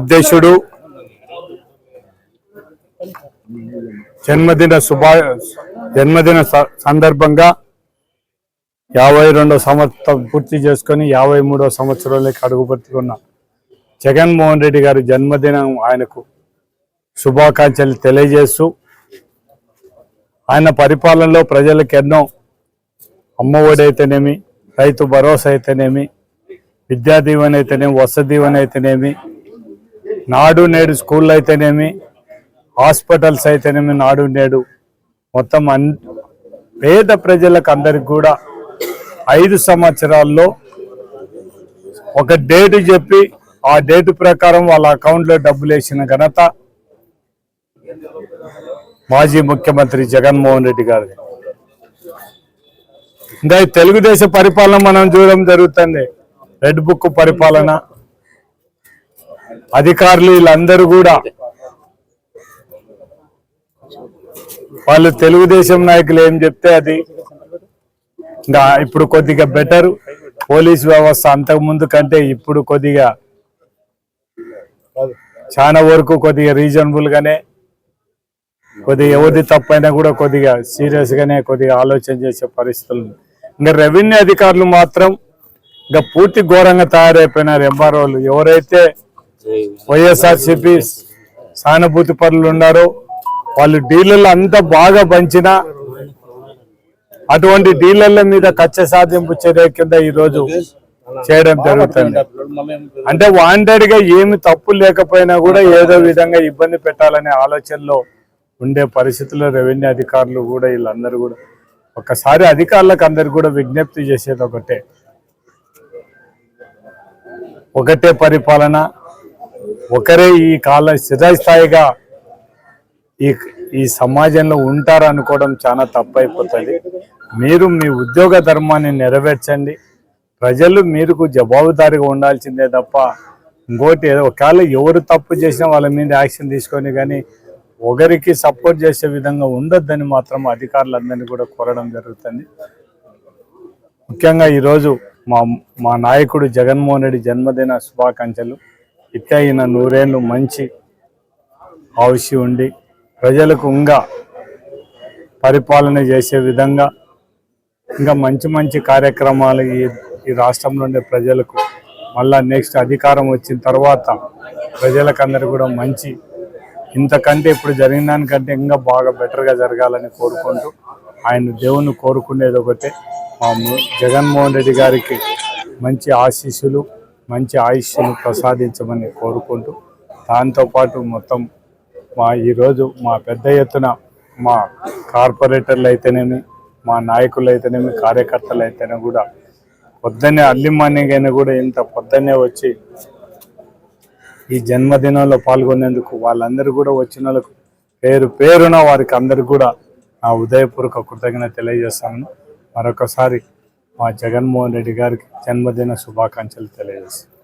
అధ్యక్షుడు జన్మదిన సందర్భంగా 52వ సంవత్సరం పూర్తి చేసుకొని 53వ సంవత్సరంలోకి అడుగుపెట్టుకున్న జగన్మోహన్ రెడ్డి గారి జన్మదినం ఆయనకు శుభాకాంక్షలు తెలియజేస్తూ ఆయన పరిపాలనలో ప్రజలకు ఎన్నో అమ్మఒడి అయితేనేమి, రైతు భరోసా అయితేనేమి, విద్యా దీవెన అయితేనేమి, వసతి దీవెన అయితేనేమి, నాడు నేడు స్కూళ్ళు అయితేనేమి, హాస్పిటల్స్ అయితేనేమి, నాడు నేడు మొత్తం పేద ప్రజలకు అందరికి కూడా 5 సంవత్సరాల్లో ఒక డేటు చెప్పి ఆ డేటు ప్రకారం వాళ్ళ అకౌంట్లో డబ్బులు వేసిన ఘనత మాజీ ముఖ్యమంత్రి జగన్మోహన్ రెడ్డి గారిది. ఇంకా తెలుగుదేశం పరిపాలన మనం చూడడం జరుగుతుంది. రెడ్ బుక్ పరిపాలన, అధికారులు వీళ్ళందరూ కూడా వాళ్ళు తెలుగుదేశం నాయకులు ఏం చెప్తే అది. ఇంకా ఇప్పుడు కొద్దిగా బెటర్ పోలీస్ వ్యవస్థ, అంతకుముందు కంటే ఇప్పుడు కొద్దిగా చాలా వరకు కొద్దిగా రీజనబుల్ గానే, కొద్దిగా ఎవరిది తప్పైనా కూడా కొద్దిగా సీరియస్ గానే కొద్దిగా ఆలోచన చేసే పరిస్థితులు. ఇంకా రెవెన్యూ అధికారులు మాత్రం ఇంకా పూర్తి ఘోరంగా తయారైపోయినారు. ఎంఆర్ఓలు ఎవరైతే వైఎస్ఆర్సీపీ సానుభూతి పరులు ఉన్నారో వాళ్ళు డీలర్లు అంతా బాగా పంచినా అటువంటి డీలర్ల మీద కక్ష సాధింపు చర్య కింద ఈరోజు చేయడం జరుగుతుంది. అంటే వాంటెడ్ గా ఏమి తప్పు లేకపోయినా కూడా ఏదో విధంగా ఇబ్బంది పెట్టాలనే ఆలోచనలో ఉండే పరిస్థితుల్లో రెవెన్యూ అధికారులు కూడా వీళ్ళందరూ కూడా ఒక్కసారి అధికారులకు అందరు కూడా విజ్ఞప్తి చేసేది ఒకటే పరిపాలన, ఒకరే ఈ స్థిరస్థాయిగా ఈ సమాజంలో ఉంటారనుకోవడం చాలా తప్పైపోతుంది. మీరు మీ ఉద్యోగ ధర్మాన్ని నెరవేర్చండి. ప్రజలు మీకు జవాబుదారీగా ఉండాల్సిందే తప్ప ఇంకోటి ఒకవేళ ఎవరు తప్పు చేసినా వాళ్ళ మీద యాక్షన్ తీసుకొని కానీ ఒకరికి సపోర్ట్ చేసే విధంగా ఉండొద్దని మాత్రం అధికారులందరినీ కూడా కోరడం జరుగుతుంది. ముఖ్యంగా ఈరోజు మా నాయకుడు జగన్మోహన్ రెడ్డి జన్మదిన శుభాకాంక్షలు. ఇట్లా ఈయన 100 ఏళ్ళు మంచి ఆయుష్ ఉండి ప్రజలకు ఇంకా పరిపాలన చేసే విధంగా ఇంకా మంచి కార్యక్రమాలు ఈ రాష్ట్రంలో ఉండే ప్రజలకు మళ్ళా నెక్స్ట్ అధికారం వచ్చిన తర్వాత ప్రజలకందరూ కూడా మంచి ఇంతకంటే ఇప్పుడు జరిగిన దానికంటే ఇంకా బాగా బెటర్గా జరగాలని కోరుకుంటూ ఆయన దేవుని కోరుకునేది ఒకటే, మా జగన్మోహన్ రెడ్డి గారికి మంచి ఆశీస్సులు, మంచి ఆయుష్ను ప్రసాదించమని కోరుకుంటూ దాంతోపాటు మొత్తం ఈరోజు మా పెద్ద ఎత్తున మా కార్పొరేటర్లు అయితేనేమి, మా నాయకులు అయితేనేమి, కార్యకర్తలు అయితేనే కూడా పొద్దున్నే అర్లీ మార్నింగ్ అయినా కూడా ఇంత పొద్దున్నే వచ్చి ఈ జన్మదినంలో పాల్గొనేందుకు వాళ్ళందరూ కూడా వచ్చిన వాళ్ళకు పేరున వారికి అందరికి కూడా నా ఉదయపూర్వక కృతజ్ఞత తెలియజేస్తాను. మరొకసారి మా జగన్మోహన్ రెడ్డి గారికి జన్మదిన శుభాకాంక్షలు తెలియజేస్తాను.